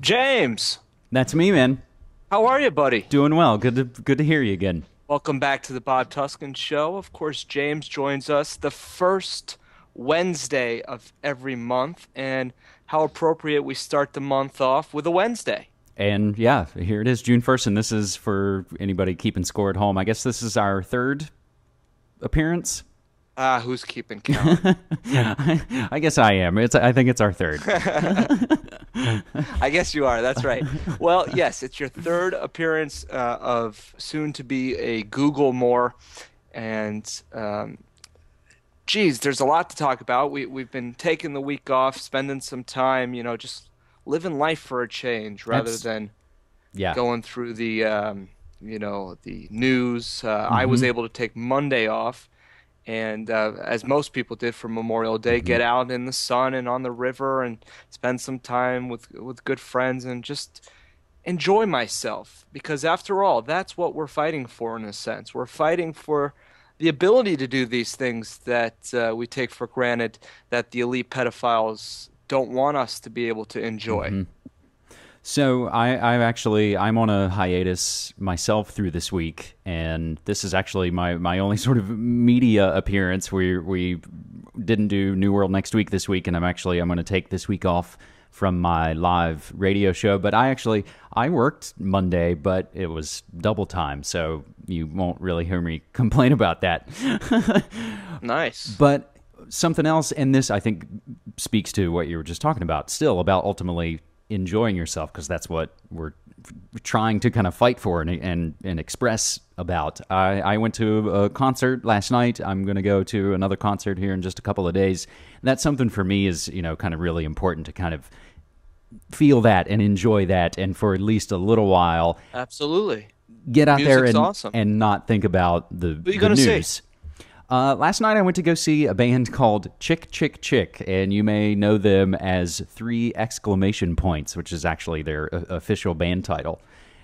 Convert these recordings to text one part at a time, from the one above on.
James, That's me, man. how are you, buddy? Doing well. Good to hear you again. Welcome back to the Bob Tuskin Show. Of course, James joins us the first Wednesday of every month, and how appropriate we start the month off with a Wednesday. And yeah, here it is, June 1st, and this is for anybody keeping score at home. I guess this is our third appearance. Who's keeping count? I guess I am. I think it's our third. I guess you are. That's right. Well, yes, it's your third appearance of soon to be a Google more, and geez, there's a lot to talk about. We've been taking the week off, spending some time, just living life for a change rather than Yeah. going through the news. I was able to take Monday off, and as most people did for Memorial Day, get out in the sun and on the river and spend some time with good friends and just enjoy myself. Because after all, that's what we're fighting for in a sense. We're fighting for the ability to do these things that we take for granted that the elite pedophiles don't want us to be able to enjoy. So I'm on a hiatus myself through this week, and this is actually my only sort of media appearance. We didn't do New World Next Week this week, and I'm going to take this week off from my live radio show. But I worked Monday, but it was double time, so you won't really hear me complain about that. Nice. But something else, and this I think speaks to what you were just talking about, still about ultimately enjoying yourself, because that's what we're trying to kind of fight for and express about. I went to a concert last night. I'm going to go to another concert here in just a couple of days. And that's something for me is, kind of really important to kind of feel that and enjoy that, and for at least a little while, Absolutely. get out there Music's and awesome. and not think about What are you the gonna see? news. Last night I went to go see a band called Chick Chick Chick, and you may know them as 3 exclamation points, which is actually their official band title.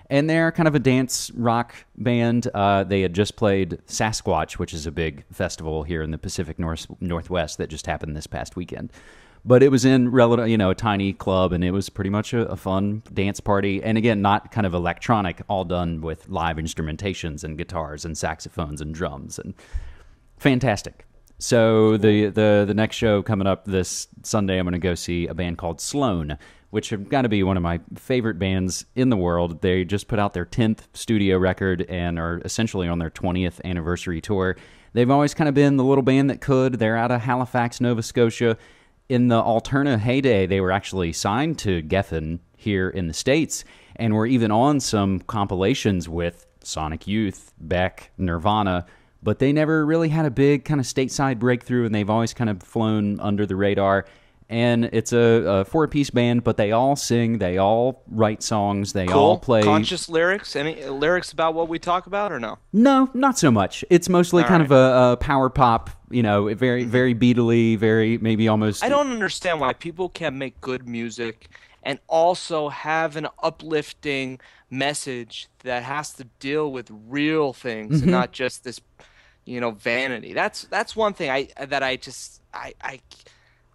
And they're kind of a dance rock band. They had just played Sasquatch, which is a big festival here in the Pacific Northwest that just happened this past weekend. But it was in a tiny club, and it was pretty much a fun dance party. And again, not kind of electronic, all done with live instrumentations and guitars and saxophones and drums and fantastic. So the next show coming up this Sunday, I'm going to go see a band called Sloan, which have got to be one of my favorite bands in the world. They just put out their 10th studio record and are essentially on their 20th anniversary tour. They've always kind of been the little band that could. They're out of Halifax, Nova Scotia. In the Alterna heyday, they were actually signed to Geffen here in the States and were even on some compilations with Sonic Youth, Beck, Nirvana, but they never really had a big kind of stateside breakthrough, and they've always kind of flown under the radar. And it's a four-piece band, but they all sing, they all write songs, they all play. Conscious lyrics? Any lyrics about what we talk about or no? No, not so much. It's mostly kind of a power pop, very, very beatly, very maybe almost. I don't understand why people can make good music and also have an uplifting message that has to deal with real things and not just this, vanity. That's one thing I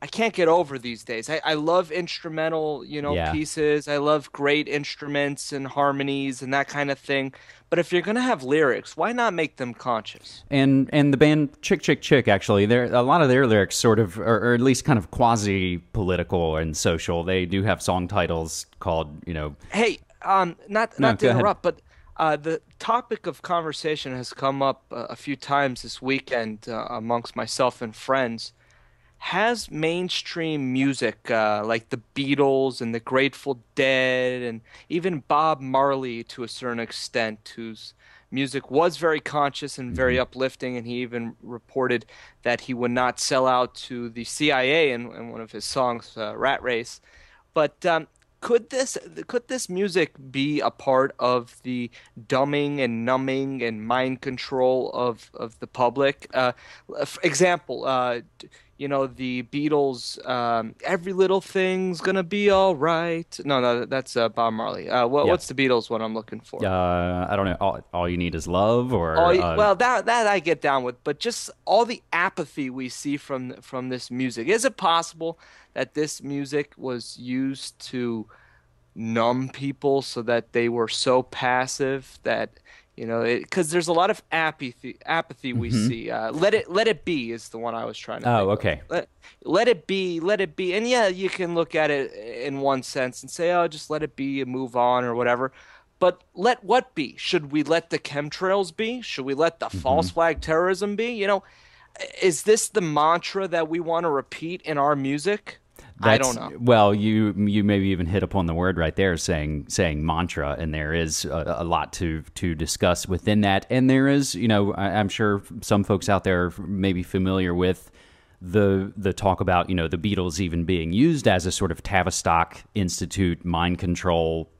can't get over these days. I love instrumental, Yeah. pieces. I love great instruments and harmonies and that kind of thing. But if you're gonna have lyrics, why not make them conscious? And the band Chick Chick Chick, actually, a lot of their lyrics sort of, or at least kind of quasi-political and social. They do have song titles called, Hey, not No, to go ahead. interrupt, but the topic of conversation has come up a few times this weekend amongst myself and friends. Has mainstream music like the Beatles and the Grateful Dead and even Bob Marley to a certain extent, whose music was very conscious and very uplifting, and he even reported that he would not sell out to the CIA in one of his songs, Rat Race. But could this music be a part of the dumbing and numbing and mind control of the public? For example, the Beatles, "Every Little Thing's Gonna Be All Right." No, that's Bob Marley. What's the Beatles one I'm looking for? I don't know, all you need is love, or Well, that I get down with, but just all the apathy we see from this music. Is it possible that this music was used to numb people so that they were so passive that because there's a lot of apathy we Hmm. see. Let it be is the one I was trying to Oh, think of. okay. Let it be, and yeah, you can look at it in one sense and say, oh, just let it be and move on or whatever. But let what be? Should we let the chemtrails be? Should we let the Hmm. false flag terrorism be? Is this the mantra that we want to repeat in our music? I don't That's know. well, you maybe even hit upon the word right there, saying mantra, and there is a lot to discuss within that, and there is, I'm sure some folks out there may be familiar with the talk about the Beatles even being used as a sort of Tavistock Institute mind control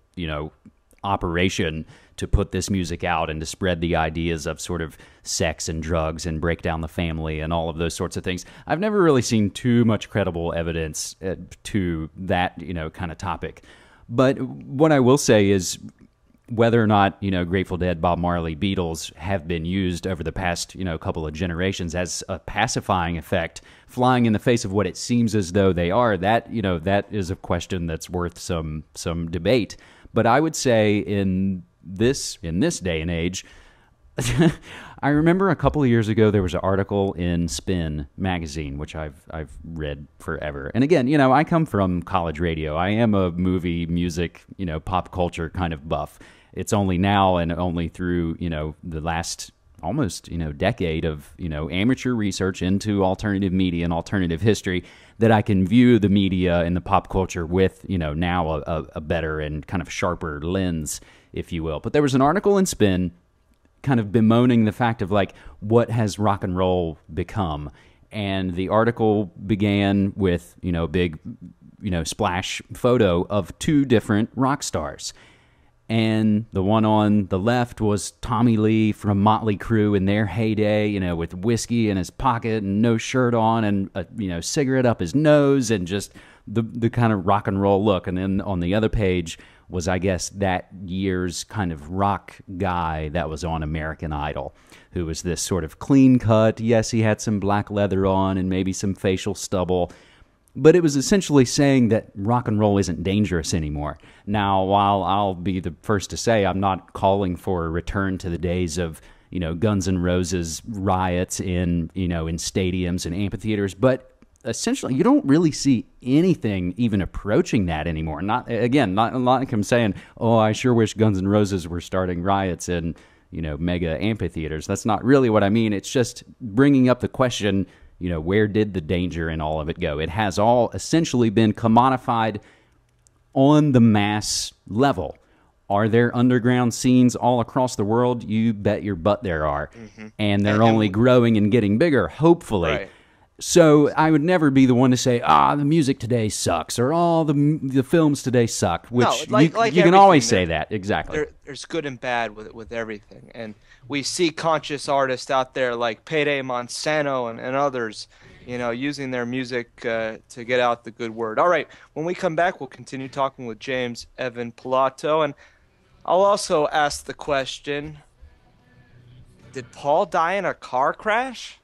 operation to put this music out and to spread the ideas of sort of sex and drugs and break down the family and all of those sorts of things. I've never really seen too much credible evidence to that, kind of topic. But what I will say is whether or not, Grateful Dead, Bob Marley, Beatles have been used over the past, couple of generations as a pacifying effect, flying in the face of what it seems as though they are, that is a question that's worth some debate. But I would say in this day and age, I remember a couple of years ago there was an article in Spin magazine, which I've read forever. And again, I come from college radio. I am a movie, music, pop culture kind of buff. It's only now and only through the last almost decade of amateur research into alternative media and alternative history that I can view the media and the pop culture with now a better and kind of sharper lens, if you will. But there was an article in Spin kind of bemoaning the fact of like what has rock and roll become, and the article began with big splash photo of two different rock stars, and the one on the left was Tommy Lee from Motley Crue in their heyday, with whiskey in his pocket and no shirt on and a cigarette up his nose and just the kind of rock and roll look. And then on the other page was, I guess, that year's kind of rock guy that was on American Idol, who was this sort of clean cut. Yes, he had some black leather on and maybe some facial stubble, but it was essentially saying that rock and roll isn't dangerous anymore. Now, while I'll be the first to say I'm not calling for a return to the days of, Guns N' Roses riots in stadiums and amphitheaters, but essentially you don't really see anything even approaching that anymore. Not like I'm saying, oh, I sure wish Guns N' Roses were starting riots in, mega amphitheaters. That's not really what I mean. It's just bringing up the question, where did the danger in all of it go? It has all essentially been commodified on the mass level. Are there underground scenes all across the world? You bet your butt there are. Hmm. And they're And only growing and getting bigger, hopefully. right. So I would never be the one to say, the music today sucks, or the films today suck, No, which like you can always everything, say that. Exactly. there's good and bad with everything, and we see conscious artists out there like Payday Monsanto and others, using their music to get out the good word. All right, when we come back, we'll continue talking with James Evan Pilato, and I'll also ask the question: did Paul die in a car crash?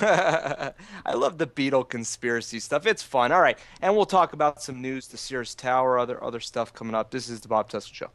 I love the Beatle conspiracy stuff. It's fun. All right, and we'll talk about some news, the Sears Tower, other stuff coming up. This is the Bob Tesla Show.